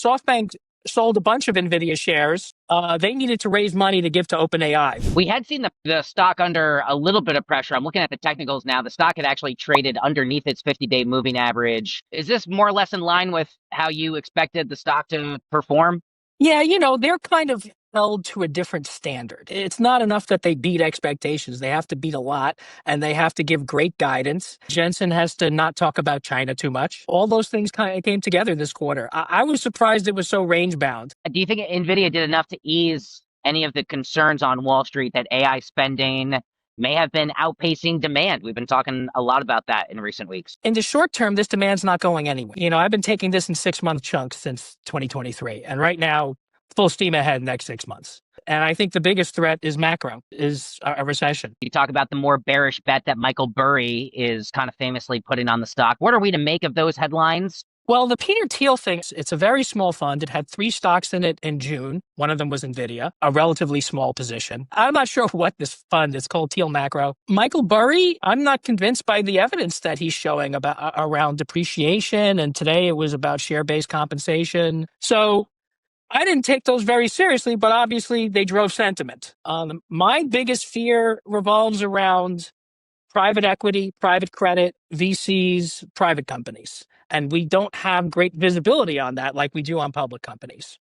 SoftBank sold a bunch of NVIDIA shares. They needed to raise money to give to OpenAI. We had seen the stock under a little bit of pressure. I'm looking at the technicals now. The stock had actually traded underneath its 50-day moving average. Is this more or less in line with how you expected the stock to perform? Yeah, they're kind of held to a different standard. It's not enough that they beat expectations. They have to beat a lot and they have to give great guidance. Jensen has to not talk about China too much. All those things kind of came together this quarter. I was surprised it was so range bound. Do you think NVIDIA did enough to ease any of the concerns on Wall Street that AI spending may have been outpacing demand? We've been talking a lot about that in recent weeks. In the short term, this demand's not going anywhere. I've been taking this in 6-month chunks since 2023. And right now, full steam ahead next 6 months. And I think the biggest threat is macro, is a recession. You talk about the more bearish bet that Michael Burry is kind of famously putting on the stock. What are we to make of those headlines? Well, the Peter Thiel thing, it's a very small fund. It had 3 stocks in it in June. One of them was NVIDIA, a relatively small position. I'm not sure what this fund is called, Thiel Macro. Michael Burry, I'm not convinced by the evidence that he's showing around depreciation. And today it was about share-based compensation. So I didn't take those very seriously, but obviously they drove sentiment. My biggest fear revolves around private equity, private credit, VCs, private companies. And we don't have great visibility on that like we do on public companies.